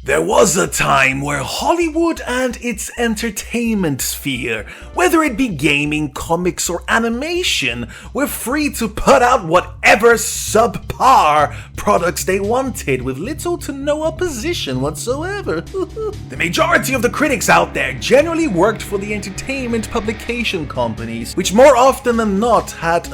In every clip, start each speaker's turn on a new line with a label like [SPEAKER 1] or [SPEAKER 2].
[SPEAKER 1] There was a time where Hollywood and its entertainment sphere, whether it be gaming, comics, or animation, were free to put out whatever subpar products they wanted with little to no opposition whatsoever. The majority of the critics out there generally worked for the entertainment publication companies, which more often than not had,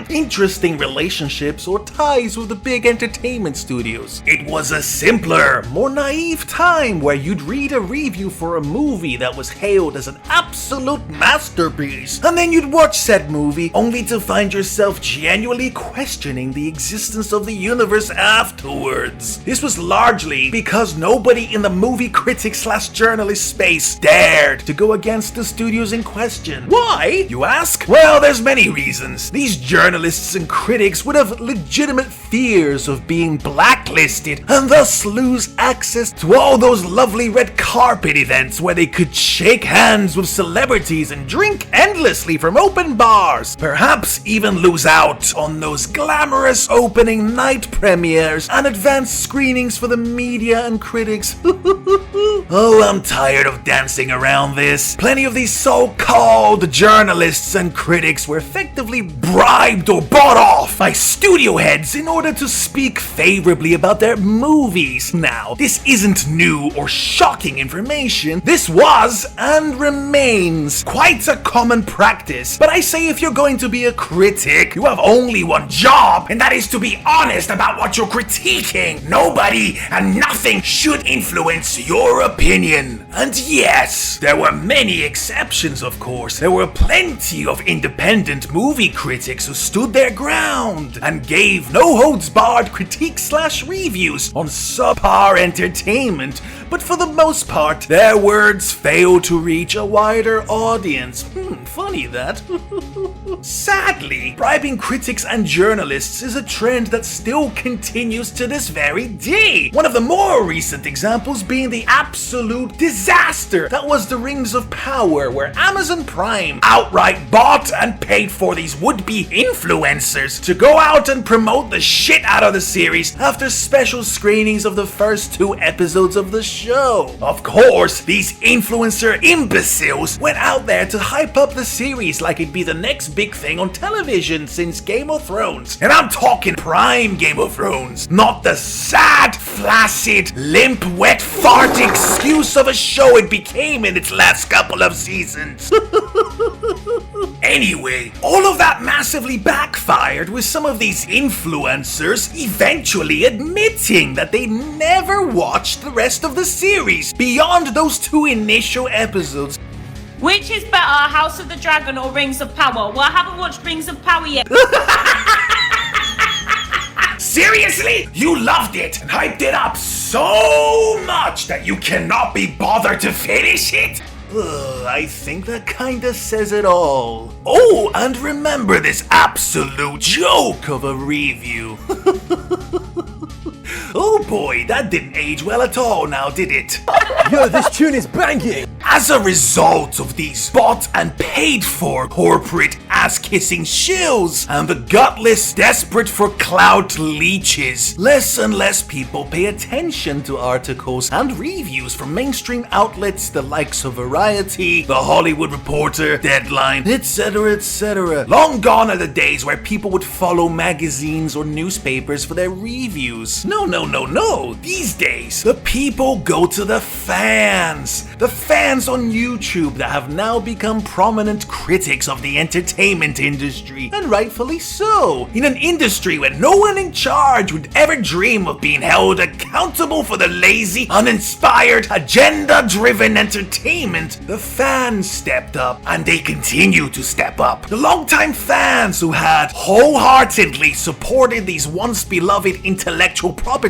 [SPEAKER 1] interesting relationships or ties with the big entertainment studios. It was a simpler, more naive time where you'd read a review for a movie that was hailed as an absolute masterpiece, and then you'd watch said movie only to find yourself genuinely questioning the existence of the universe afterwards. This was largely because nobody in the movie critic/journalist space dared to go against the studios in question. Why, you ask? Well, there's many reasons. These journalists and critics would have legitimate fears of being blacklisted and thus lose access to all those lovely red carpet events where they could shake hands with celebrities and drink endlessly from open bars. Perhaps even lose out on those glamorous opening night premieres and advanced screenings for the media and critics. Oh, I'm tired of dancing around this. Plenty of these so-called journalists and critics were effectively bribed or bought off by studio heads in order to speak favorably about their movies. Now, this isn't new or shocking information. This was and remains quite a common practice. But I say if you're going to be a critic, you have only one job, and that is to be honest about what you're critiquing. Nobody and nothing should influence your opinion. And yes, there were many exceptions, of course. There were plenty of independent movie critics who stood their ground and gave no-holds-barred critiques/reviews on subpar entertainment, but for the most part, their words failed to reach a wider audience. Funny that. Sadly, bribing critics and journalists is a trend that still continues to this very day. One of the more recent examples being the absolute disaster that was the Rings of Power, where Amazon Prime outright bought and paid for these would-be influencers to go out and promote the shit out of the series after special screenings of the first 2 episodes of the show. Of course, these influencer imbeciles went out there to hype up the series like it'd be the next big thing on television since Game of Thrones. And I'm talking prime Game of Thrones, not the sad, flaccid, limp, wet fart excuse of a show it became in its last couple of seasons. Anyway, all of that massively backfired with some of these influencers eventually admitting that they never watched the rest of the series beyond those 2 initial episodes.
[SPEAKER 2] Which is better, House of the Dragon or Rings of Power? Well, I haven't watched Rings of Power yet.
[SPEAKER 1] Seriously? You loved it and hyped it up so much that you cannot be bothered to finish it? I think that kinda says it all. Oh, and remember this absolute joke of a review. Oh boy, that didn't age well at all now, did it?
[SPEAKER 3] Yo, this tune is banging!
[SPEAKER 1] As a result of these bought and paid for corporate ass-kissing shills and the gutless, desperate for clout leeches, less and less people pay attention to articles and reviews from mainstream outlets the likes of Variety, The Hollywood Reporter, Deadline, etc, etc. Long gone are the days where people would follow magazines or newspapers for their reviews. No. These days, the people go to the fans. The fans on YouTube that have now become prominent critics of the entertainment industry, and rightfully so. In an industry where no one in charge would ever dream of being held accountable for the lazy, uninspired, agenda-driven entertainment, the fans stepped up, and they continue to step up. The longtime fans who had wholeheartedly supported these once beloved intellectual properties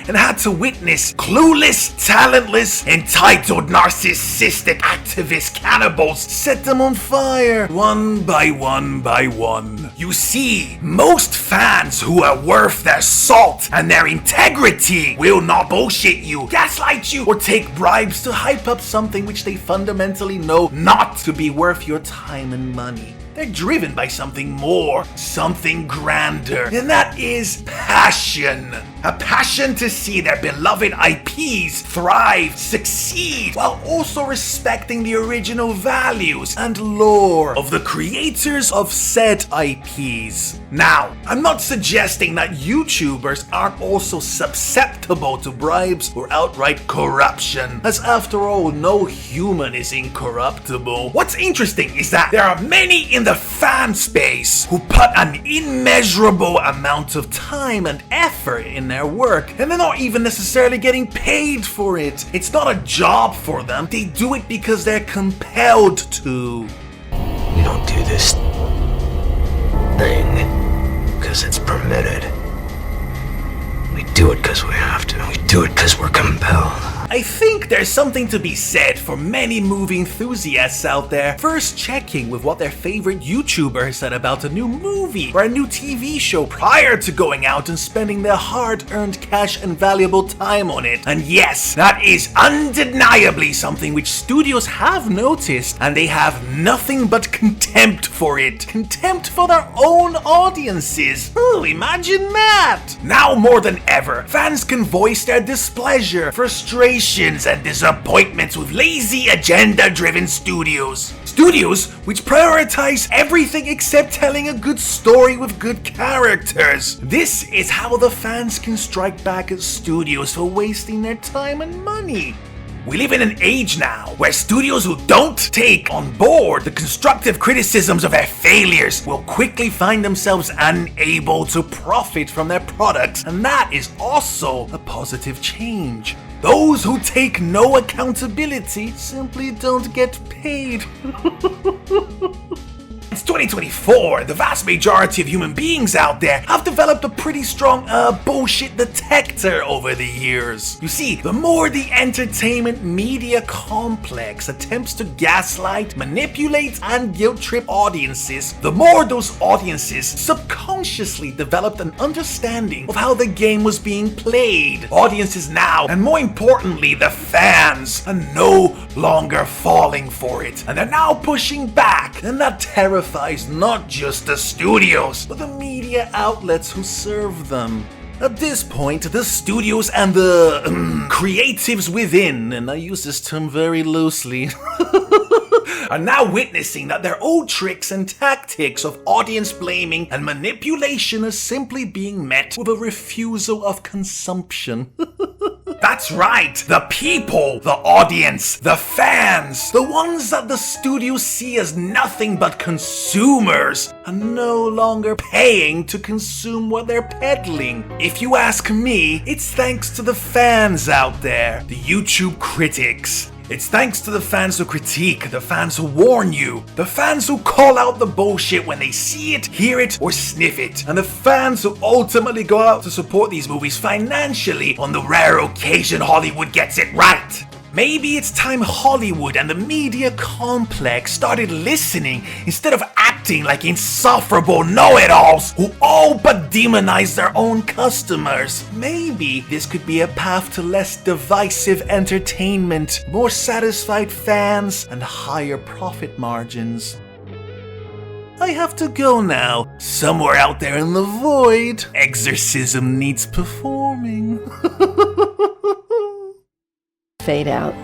[SPEAKER 1] and had to witness clueless, talentless, entitled, narcissistic activist cannibals set them on fire, one by one by one. You see, most fans who are worth their salt and their integrity will not bullshit you, gaslight you, or take bribes to hype up something which they fundamentally know not to be worth your time and money. They're driven by something more, something grander, and that is passion. A passion to see their beloved IPs thrive, succeed, while also respecting the original values and lore of the creators of said IPs. Now, I'm not suggesting that YouTubers aren't also susceptible to bribes or outright corruption, as after all, no human is incorruptible. What's interesting is that there are many in the fan space who put an immeasurable amount of time and effort in their work, and they're not even necessarily getting paid for it. It's not a job for them. They do it because they're compelled to.
[SPEAKER 3] We don't do this thing because it's permitted. We do it because we have to. We do it because we're compelled.
[SPEAKER 1] I think there's something to be said for many movie enthusiasts out there first checking with what their favorite YouTuber said about a new movie or a new TV show prior to going out and spending their hard-earned cash and valuable time on it. And yes, that is undeniably something which studios have noticed, and they have nothing but contempt for it. Contempt for their own audiences. Oh, imagine that! Now more than ever, fans can voice their displeasure, frustration, and disappointments with lazy, agenda-driven studios. Studios which prioritize everything except telling a good story with good characters. This is how the fans can strike back at studios for wasting their time and money. We live in an age now where studios who don't take on board the constructive criticisms of their failures will quickly find themselves unable to profit from their products, and that is also a positive change. Those who take no accountability simply don't get paid. It's 2024, the vast majority of human beings out there have developed a pretty strong bullshit detector over the years. You see, the more the entertainment media complex attempts to gaslight, manipulate, and guilt-trip audiences, the more those audiences subconsciously developed an understanding of how the game was being played. Audiences now, and more importantly, the fans, are no longer falling for it, and they're now pushing back, and that terrifies not just the studios, but the media outlets who serve them. At this point, the studios and the creatives within, and I use this term very loosely, are now witnessing that their old tricks and tactics of audience blaming and manipulation are simply being met with a refusal of consumption. That's right, the people, the audience, the fans, the ones that the studios see as nothing but consumers, are no longer paying to consume what they're peddling. If you ask me, it's thanks to the fans out there, the YouTube critics. It's thanks to the fans who critique, the fans who warn you, the fans who call out the bullshit when they see it, hear it, or sniff it, and the fans who ultimately go out to support these movies financially on the rare occasion Hollywood gets it right. Maybe it's time Hollywood and the media complex started listening instead of acting like insufferable know-it-alls who all but demonize their own customers. Maybe this could be a path to less divisive entertainment, more satisfied fans, and higher profit margins. I have to go now. Somewhere out there in the void, exorcism needs performing.
[SPEAKER 4] Fade out.